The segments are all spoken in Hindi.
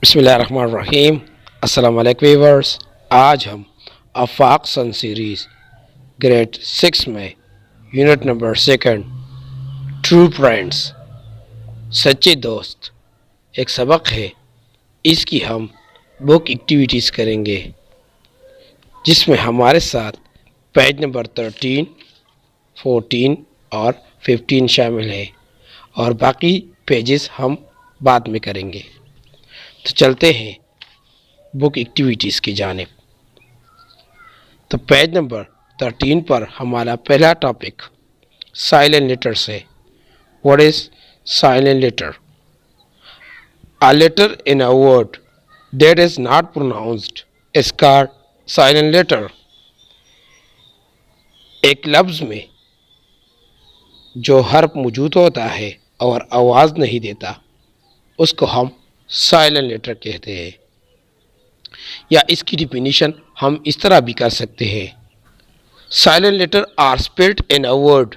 बिस्मिल्लाहिर्रहमानिर्रहीम। अस्सलाम वालेकुम व्यूअर्स। आज हम आफाक सन सीरीज़ ग्रेड 6 में unit number second true friends सच्चे दोस्त एक सबक है। इसकी हम बुक एक्टिविटीज़ करेंगे जिसमें हमारे साथ पेज नंबर 13, 14 और 15 शामिल है और बाकी पेजेस हम बाद में करेंगे। तो चलते हैं बुक एक्टिविटीज़ की जानिब। तो पेज नंबर 13 पर हमारा पहला टॉपिक साइलेंट लेटर्स है। What is silent letter? A letter in a word that is not pronounced is called silent letter. एक लफ्ज़ में जो हर्फ मौजूद होता है और आवाज़ नहीं देता उसको हम साइलेंट लेटर कहते हैं। या इसकी डिफिनीशन हम इस तरह भी कर सकते हैं। Silent letter are spelled in a word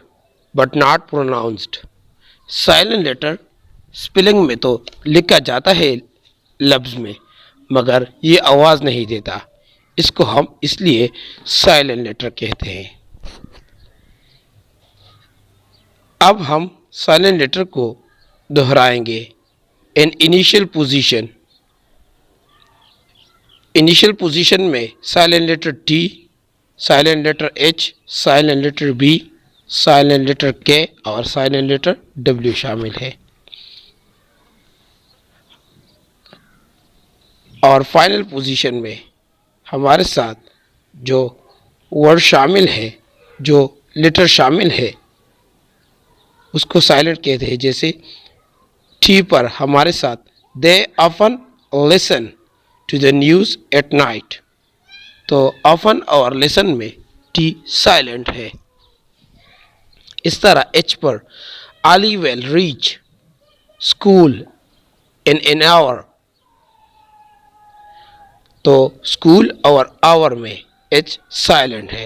but not pronounced. Silent letter spelling में तो लिखा जाता है लफ्ज़ में, मगर ये आवाज़ नहीं देता। इसको हम इसलिए साइलेंट लेटर कहते हैं। अब हम साइलेंट लेटर को दोहराएंगे। इन इनिशियल पोजीशन में silent letter T, silent letter H, silent letter B, silent letter K और साइलेंट लेटर डब्ल्यू शामिल है। और फाइनल पोजीशन में हमारे साथ जो वर्ड शामिल है, जो लेटर शामिल है, उसको साइलेंट कहते हैं। जैसे टी पर हमारे साथ they often listen to the news at night, तो ऑफन और लिसन में टी साइलेंट है। इस तरह एच पर Ali will reach school in an hour, तो स्कूल और आवर में एच साइलेंट है।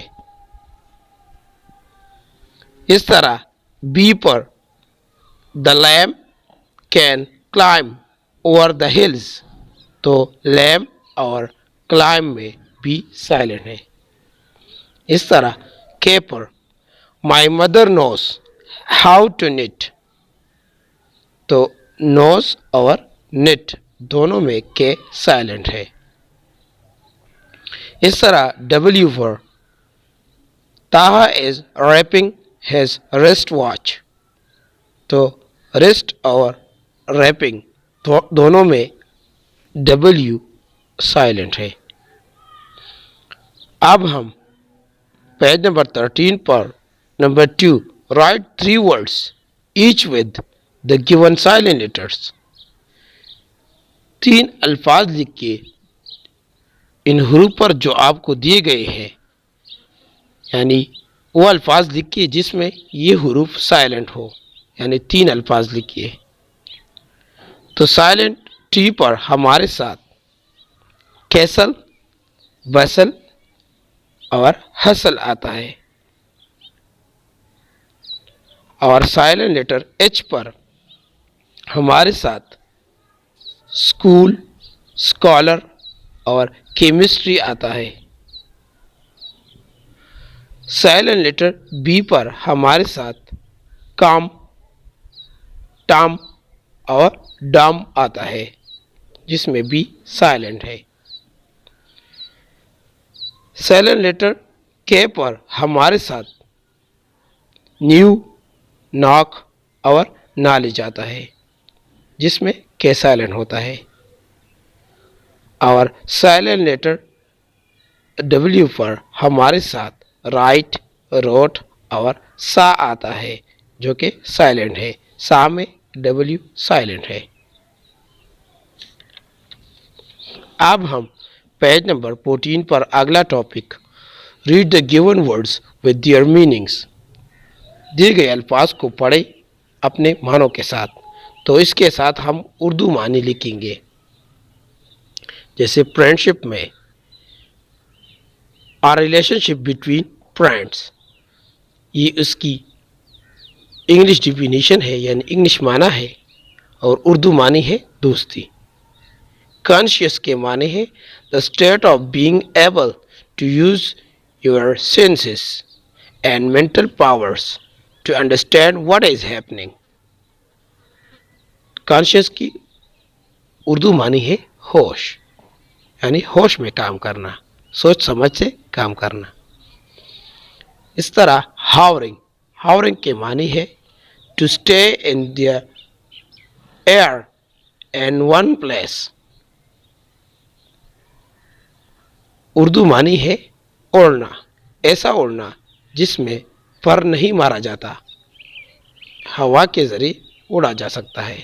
इस तरह बी पर the lamb can climb over the hills, तो लैम और क्लाइम में बी साइलेंट है। इस तरह के पर my mother knows how to knit, तो नोस और निट दोनों में के साइलेंट है। इस तरह डब्ल्यू पर Taha is wrapping his wrist watch, तो रिस्ट और रैपिंग दोनों में डब्ल्यू साइलेंट है। अब हम पेज नंबर 13 पर number 2 right 3 words each with the given silent letters. 3 अल्फाज लिख के इन हरूफ पर जो आपको दिए गए हैं, यानी वो अल्फाज लिखिए जिसमें ये हरूफ साइलेंट हो, यानी 3 अल्फाज लिखिए। तो साइलेंट टी पर हमारे साथ कैसल, बसल और हसल आता है। और साइलेंट लेटर एच पर हमारे साथ स्कूल, स्कॉलर और केमिस्ट्री आता है। साइलेंट लेटर बी पर हमारे साथ काम, टाम और डाम आता है, जिसमें बी साइलेंट है। साइलेंट लेटर के पर हमारे साथ न्यू, नॉक और नॉलेज आता है, जिसमें के साइलेंट होता है। और साइलेंट लेटर डब्ल्यू पर हमारे साथ राइट, रोट और सा आता है, जो कि साइलेंट है। सा में डब्ल्यू साइलेंट है। अब हम पेज नंबर 14 पर अगला topic read the given words with their meanings. दिए गए अल्फाज को पढ़े अपने मानों के साथ। तो इसके साथ हम उर्दू मानी लिखेंगे। जैसे फ्रेंडशिप में आर रिलेशनशिप बिटवीन फ्रेंड्स, ये उसकी इंग्लिश डिफिनीशन है, यानी इंग्लिश माना है, और उर्दू मानी है दोस्ती। कॉन्शियस के माने है the state of being able to use your senses and mental powers to understand what is happening. Conscious की उर्दू मानी है होश, यानी होश में काम करना, सोच समझ से काम करना। इस तरह हावरिंग, हावरिंग के मानी है to stay in the air and one place. Urdu मानी है उड़ना, ऐसा उड़ना जिसमें पर नहीं मारा जाता, हवा के जरिए उड़ा जा सकता है।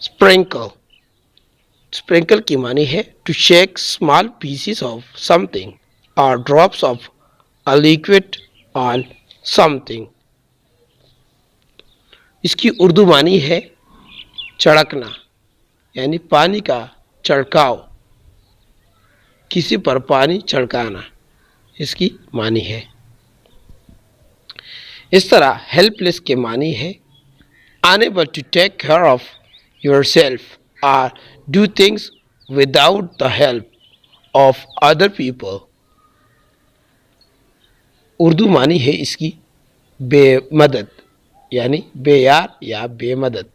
स्प्रिंकल, स्प्रिंकल की मानी है to shake small pieces of something और drops of a liquid on something. इसकी उर्दू मानी है चढ़कना, यानी पानी का छिड़काव, किसी पर पानी छिड़काना, इसकी मानी है। इस तरह हेल्पलेस के मानी है unable to take care of yourself और do things without the help of other people. Urdu मानी है इसकी बेमदद, यानी बेयार या बेमदद।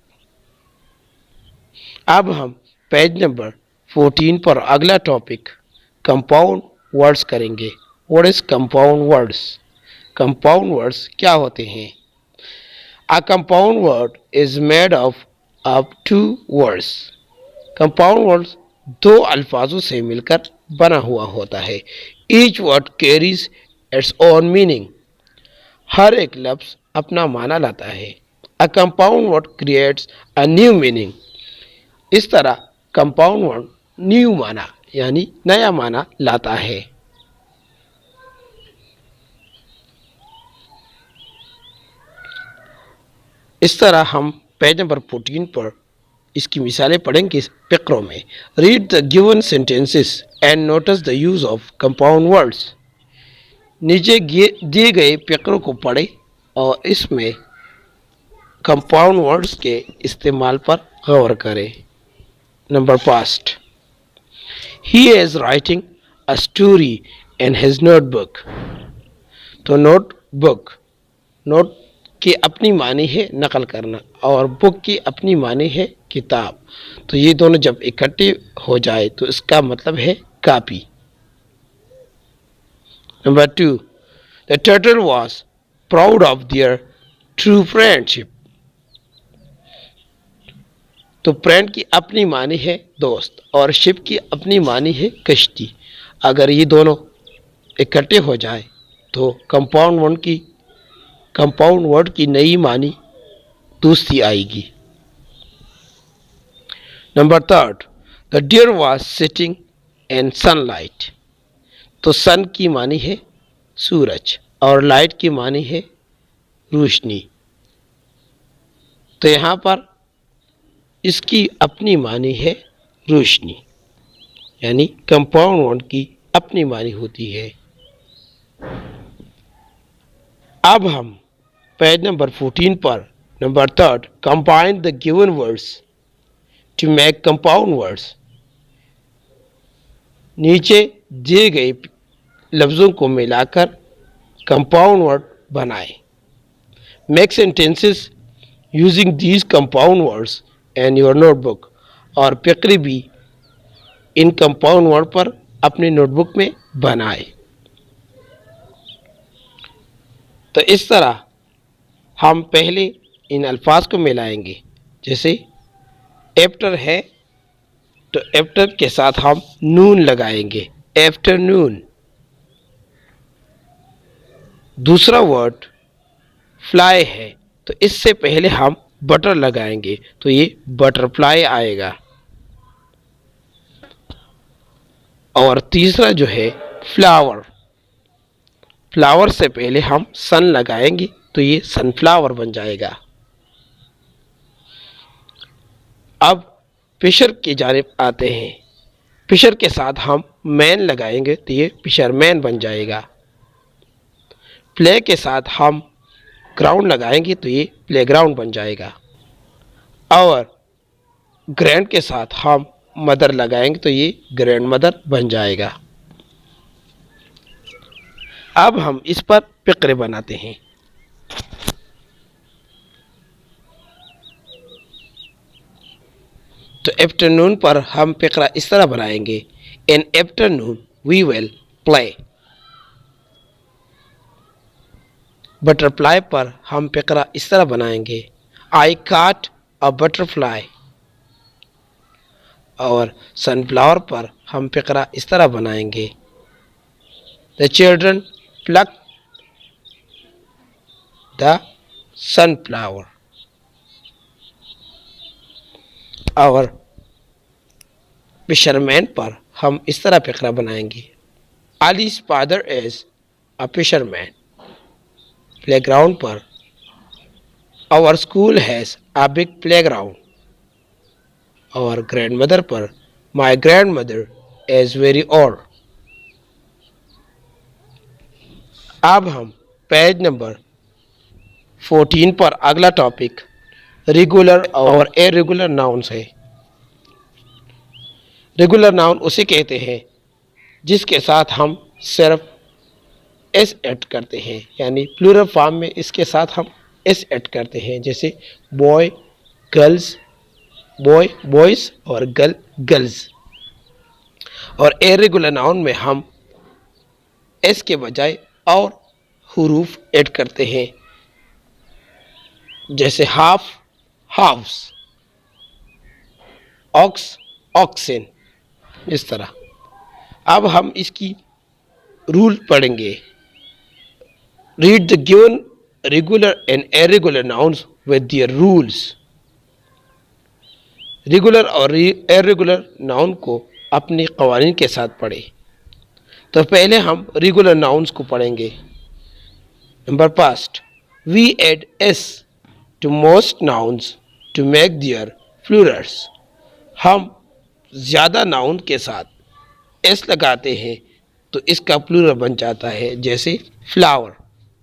अब हम पेज नंबर 14 पर अगला टॉपिक कंपाउंड वर्ड्स करेंगे। What is compound words? Compound words क्या होते हैं? A compound word is made of two words. Compound words दो अल्फाजों से मिलकर बना हुआ होता है। Each word carries its own meaning. हर एक लफ्ज अपना माना लाता है। A compound word creates a new meaning. इस तरह कंपाउंड वर्ड न्यू माना यानी नया माना लाता है। इस तरह हम पेज नंबर 14 पर इसकी मिसालें पढ़ेंगे फ़िक्रों में। Read the given sentences and notice the use of compound words. नीचे दिए गए फ़िक्रों को पढ़ें और इसमें कंपाउंड वर्ड्स के इस्तेमाल पर गौर करें। Number past, he is writing a story in his notebook. तो नोटबुक, नोट की अपनी मानी है नकल करना और बुक की अपनी मानी है किताब। तो ये दोनों जब इकट्ठे हो जाए तो इसका मतलब है copy. Number 2, the turtle was proud of their true friendship. तो फ्रेंड की अपनी मानी है दोस्त और शिप की अपनी मानी है कश्ती। अगर ये दोनों इकट्ठे हो जाए तो कंपाउंड वर्ड की नई मानी दोस्ती आएगी। Number 3, the deer was sitting in sunlight. तो सन की मानी है सूरज और लाइट की मानी है रोशनी। तो यहाँ पर इसकी अपनी मानी है रोशनी, यानी कंपाउंड वर्ड की अपनी मानी होती है। अब हम पेज नंबर 14 पर number 3, combine the given words to make compound words. नीचे दिए गए लफ्ज़ों को मिलाकर कंपाउंड वर्ड बनाएं। Make sentences using these compound words and your notebook. और फ़िक्रे भी इन कंपाउंड वर्ड पर अपनी नोटबुक में बनाए। तो इस तरह हम पहले इन अल्फाज को मिलाएंगे। जैसे एफ्टर है तो एफ्टर के साथ हम नून लगाएंगे, आफ्टरनून। दूसरा वर्ड फ्लाई है तो इससे पहले हम बटर लगाएंगे तो ये बटरफ्लाई आएगा। और तीसरा जो है फ्लावर, फ्लावर से पहले हम सन लगाएंगे तो ये सनफ्लावर बन जाएगा। अब फिशर की जानिब आते हैं। फिशर के साथ हम मैन लगाएंगे तो ये फिशरमैन बन जाएगा। प्ले के साथ हम ग्राउंड लगाएंगे तो ये प्लेग्राउंड बन जाएगा। और ग्रैंड के साथ हम मदर लगाएंगे तो ये ग्रैंड मदर बन जाएगा। अब हम इस पर फ़िक्रे बनाते हैं। तो आफ्टरनून पर हम फ़िक्रा इस तरह बनाएंगे, in afternoon we will play. Butterfly पर हम फ़िक्रा इस तरह बनाएंगे, आई काट अ बटरफ्लाई। और सनफ्लावर पर हम फ़िक्रा इस तरह बनाएंगे, the children pluck the sunflower. और फिशरमैन पर हम इस तरह फ़िक्रा बनाएंगे, अली's father is a fisherman. Playground पर our school has a big playground. और ग्रैंड मदर पर my grandmother is very old. अब हम पेज नंबर 14 पर अगला टॉपिक रेगुलर और इरेगुलर नाउन्स है। रेगुलर नाउन उसे कहते हैं जिसके साथ हम सिर्फ एस ऐड करते हैं, यानी प्लूरल फॉर्म में इसके साथ हम एस ऐड करते हैं, जैसे बॉय गर्ल्स, बॉय बॉयज़ और गर्ल गर्ल्स। और इरेगुलर नाउन में हम एस के बजाय और हुरूफ ऐड करते हैं, जैसे हाफ हाउस, ऑक्स ऑक्सेन, इस तरह। अब हम इसकी रूल पढ़ेंगे। Read the given regular and irregular nouns with their rules. Regular और इरेगुलर नाउन को अपने कवानीन के साथ पढ़ें। तो पहले हम रेगुलर नाउन्स को पढ़ेंगे। Number past, we add S to most nouns to make their plurals. हम ज़्यादा नाउन के साथ एस लगाते हैं तो इसका प्लूरल बन जाता है, जैसे flower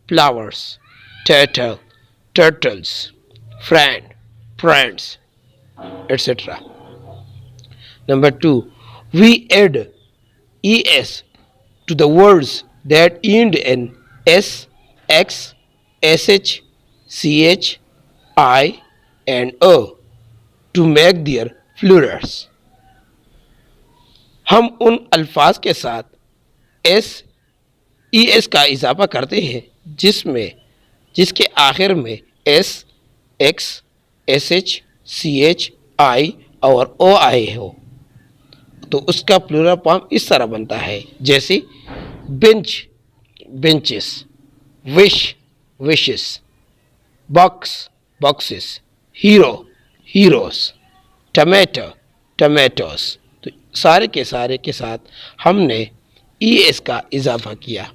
flowers, turtle turtles, friend friends, etc. Number 2, we add es to the words that end in s, x, sh, ch, I and o to make their plurals. हम उन अल्फाज के साथ एस ई एस का इजाफा करते हैं जिसके आखिर में S, X, S H, C H, I और ओ आई हो, तो उसका प्लूरल फॉर्म इस तरह बनता है, जैसे bench benches, wish wishes, box boxes, hero heroes, tomato tomatoes. तो सारे के साथ हमने ई एस का इजाफा किया।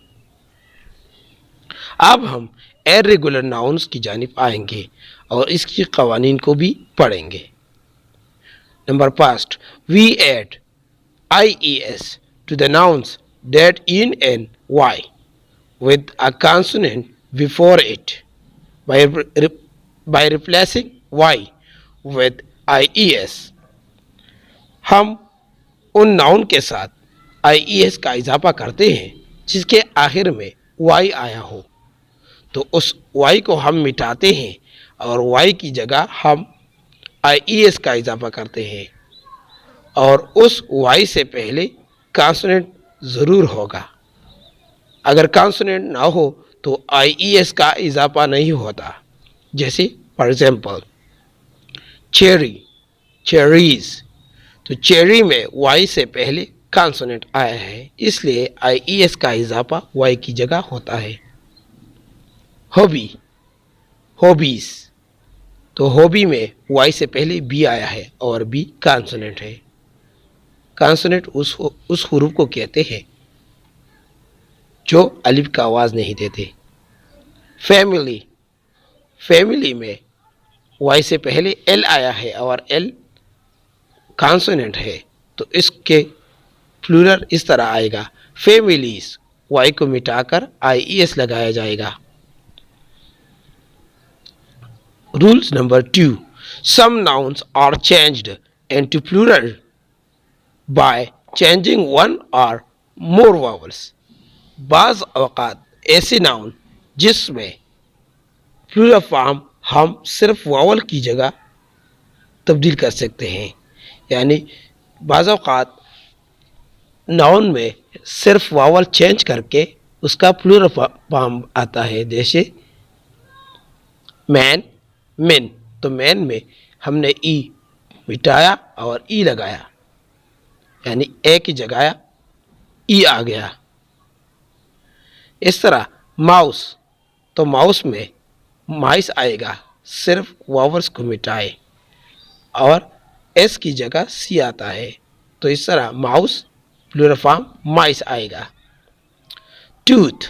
अब हम इरेगुलर नाउन्स की जानिब आएंगे और इसकी कवानीन को भी पढ़ेंगे। Number past, we add I E S to the nouns that end in Y with a consonant before it by replacing y with ies। हम उन नाउन के साथ ies का इजाफा करते हैं जिसके आखिर में y आया हो, तो उस y को हम मिटाते हैं और y की जगह हम ies का इजाफा करते हैं, और उस y से पहले कॉन्सोनेंट ज़रूर होगा। अगर कॉन्सोनेंट ना हो तो आईईएस का इजाफा नहीं होता, जैसे फॉर एग्जाम्पल चेरी चेरीज। तो चेरी में वाई से पहले कॉन्सोनेंट आया है, इसलिए आईईएस का इजाफा वाई की जगह होता है। हॉबी हॉबीज, तो हॉबी में वाई से पहले बी आया है और बी कॉन्सोनेंट है। कॉन्सोनेंट उस हुरूफ को कहते हैं जो अलिफ का आवाज़ नहीं देते। फैमिली, फैमिली में वाई से पहले एल आया है और एल कॉन्सोनेंट है, तो इसके प्लूरल इस तरह आएगा, फैमिलीज। वाई को मिटाकर आईईएस लगाया जाएगा। Rules number 2, some nouns are changed into plural by changing one or more vowels. बाज़ अवक़ात ऐसे नाउन जिसमें प्लूरल फॉर्म हम सिर्फ वावल की जगह तब्दील कर सकते हैं, यानी बाज़ अवक़ात नाउन में सिर्फ वावल चेंज करके उसका प्लूरल फॉर्म आता है, जैसे मैन, मेन। तो मैन में हमने ई मिटाया और ई लगाया, यानी ए की जगह ई आ गया। इस तरह माउस, तो माउस में माइस आएगा, सिर्फ वावल्स को मिटाए और एस की जगह सी आता है, तो इस तरह माउस प्लूरल फॉर्म माइस आएगा। टूथ,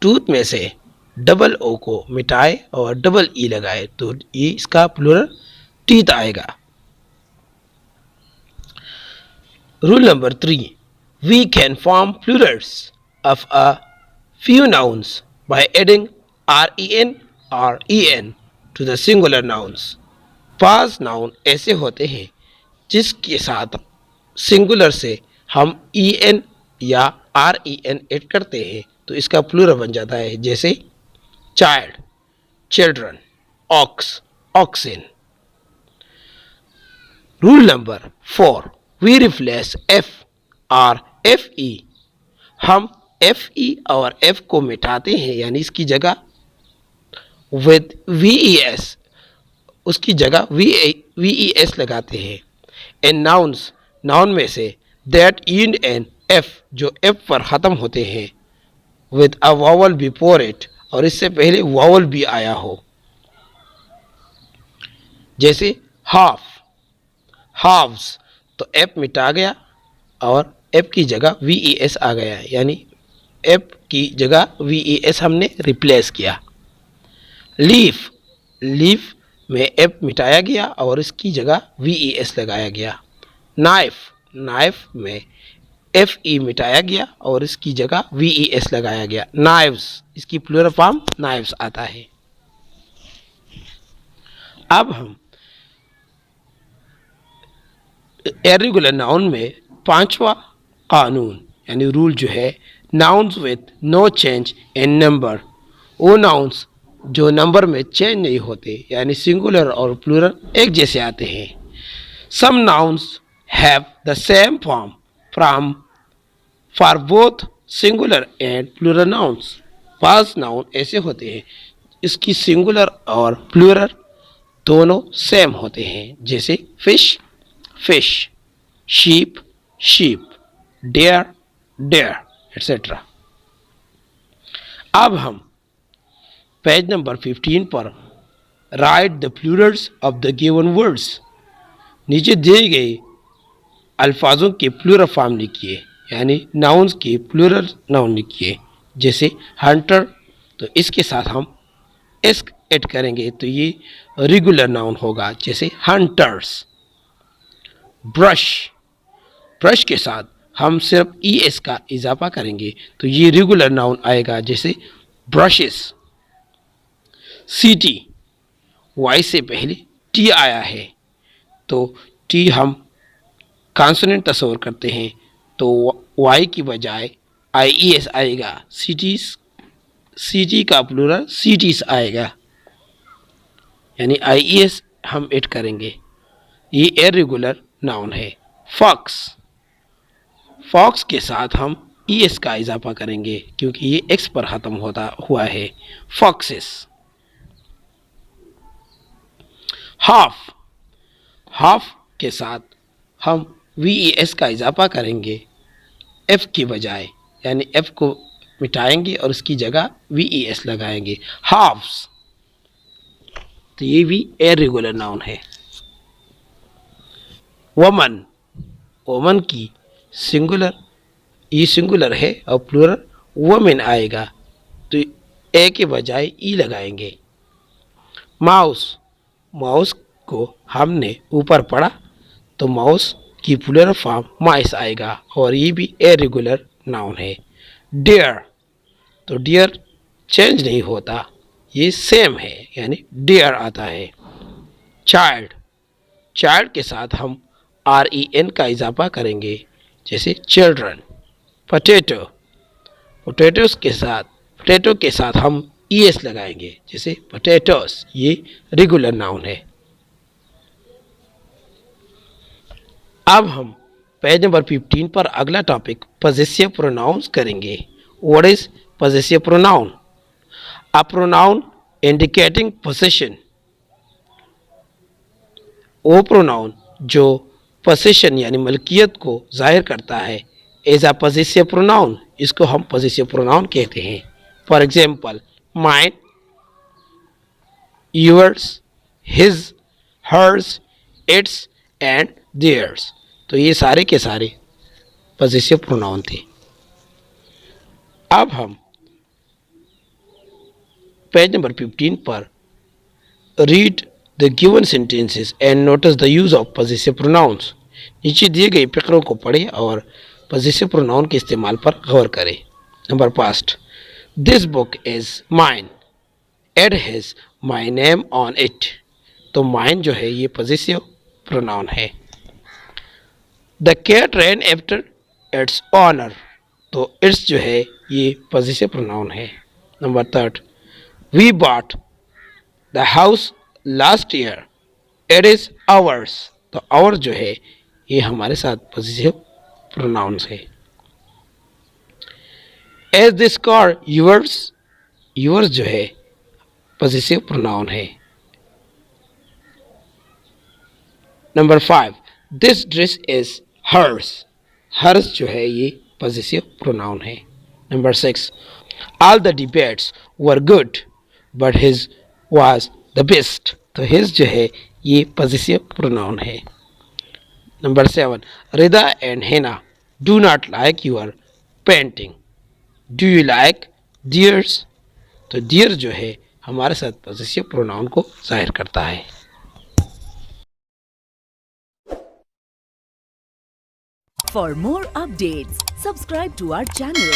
टूथ में से डबल ओ को मिटाए और डबल ई लगाए तो ये इसका प्लूरल टीथ आएगा। Rule number 3, we can form plurals of a few nouns by adding ren or en to the singular nouns. पांच नाउन ऐसे होते हैं जिसके साथ सिंगुलर से हम en या ren ऐड करते हैं तो इसका प्लूरल बन जाता है, जैसे child, children, ox, oxen. Rule number 4, we replace F और एफ ई। हम एफ ई और एफ को मिटाते हैं, यानी इसकी जगह विद वी ई एस, उसकी जगह वी ई एस लगाते हैं। एंड नाउन्स, नाउन में से दैट एंड एन एफ, जो एफ पर ख़त्म होते हैं, with a vowel before it, और इससे पहले वावल भी आया हो, जैसे हाफ, हाफ्स। तो एफ मिटा गया और एफ की जगह वी ई एस आ गया, यानी एफ की जगह वी ई एस हमने रिप्लेस किया। लीफ, लीफ में एफ मिटाया गया और इसकी जगह वी ई एस लगाया गया। नाइफ, नाइफ में एफ ई मिटाया गया और इसकी जगह वी ई एस लगाया गया। नाइव्स, इसकी प्लूरल फॉर्म नाइव्स आता है। अब हम इर्रेगुलर नाउन में पांचवा कानून यानी रूल जो है, nouns with no change in number, वो नाउन्स जो नंबर में चेंज नहीं होते, यानी सिंगुलर और प्लूरल एक जैसे आते हैं। Some nouns have the same form from for both singular and plural nouns. पांच नाउन ऐसे होते हैं इसकी सिंगुलर और प्लूरल दोनों सेम होते हैं, जैसे fish, fish, sheep, sheep, deer, deer, etcetera. अब हम पेज नंबर 15 पर write the plurals of the given words, नीचे दिए गए अल्फाजों के प्लूरल फॉर्म लिखिए, यानी नाउन्स के प्लूरल नाउन लिखिए। जैसे हंटर, तो इसके साथ हम एस ऐड करेंगे तो ये रेगुलर नाउन होगा, जैसे हंटर्स। ब्रश, ब्रश के साथ हम सिर्फ ई एस का इजाफा करेंगे तो ये रेगुलर नाउन आएगा, जैसे ब्रशेस। सिटी, वाई से पहले टी आया है तो टी हम कॉन्सोनेंट तस्वर करते हैं तो वाई की बजाय आई ई एस आएगा। सिटीज, सिटी का प्लूरल सिटीज आएगा, यानी आई ई एस हम ऐड करेंगे, ये इर्रेगुलर नाउन है। फॉक्स, फॉक्स के साथ हम ई एस का इजाफा करेंगे क्योंकि ये एक्स पर ख़त्म होता हुआ है, फॉक्सेस। हाफ, हाफ के साथ हम वी ई एस का इजाफा करेंगे एफ की बजाय, यानी एफ को मिटाएंगे और उसकी जगह वी ई एस लगाएंगे, हाफ्स। तो ये भी इर्रेगुलर नाउन है। वमन, वमन की सिंगुलर, ये सिंगुलर है और प्लूरल वमेन आएगा तो ए के बजाय ई लगाएंगे। माउस, माउस को हमने ऊपर पढ़ा तो माउस की प्लूरल फॉर्म माइस आएगा और ये भी इर्रेगुलर नाउन है। डियर, तो डियर चेंज नहीं होता, ये सेम है, यानी डियर आता है। चाइल्ड, चाइल्ड के साथ हम REN का इजाफा करेंगे, जैसे चिल्ड्रन। पोटैटो, पोटैटो के साथ हम ES लगाएंगे, जैसे पोटैटोस। ये रेगुलर नाउन है। अब हम पेज नंबर 15 पर अगला टॉपिक पजेसिव प्रोनाउंस करेंगे। What is possessive pronoun? A pronoun indicating possession, वो प्रोनाउन जो पोसेशन यानी मलकियत को जाहिर करता है, एज अ पजेसिव प्रोनाउन, इसको हम पजेसिव प्रोनाउन कहते हैं। For example, mine, yours, his, hers, its and theirs. तो ये सारे के सारे पजेसिव प्रोनाउन थे। अब हम पेज नंबर 15 पर read the given sentences and notice the use of possessive pronouns. नीचे दिए गए फिक्रों को पढ़ें और पजेसिव प्रोनाउन के इस्तेमाल पर गौर करें। Number past, this book is mine, it has my name on it. तो माइन जो है ये पजेसिव प्रोनाउन है। The cat ran after its owner, तो इट्स जो है ये पजेसिव प्रोनाउन है। Number third, we bought the house last year, it is ours. तो आवर जो है ये हमारे साथ पजेसिव प्रोनाउंस है। Is this car yours, yours जो है पजेसिव प्रोनाउन है। Number 5, this dress is hers, hers जो है ये पजेसिव प्रोनाउन है। Number 6, all the debates were good but his was the best. तो हिज जो है ये पजेसिव प्रोनाउन है। Number 7, Rida and Hina do not like your painting, do you like theirs. तो डियर जो है हमारे साथ पजेसिव प्रोनाउन को जाहिर करता है। For more updates, subscribe to our channel.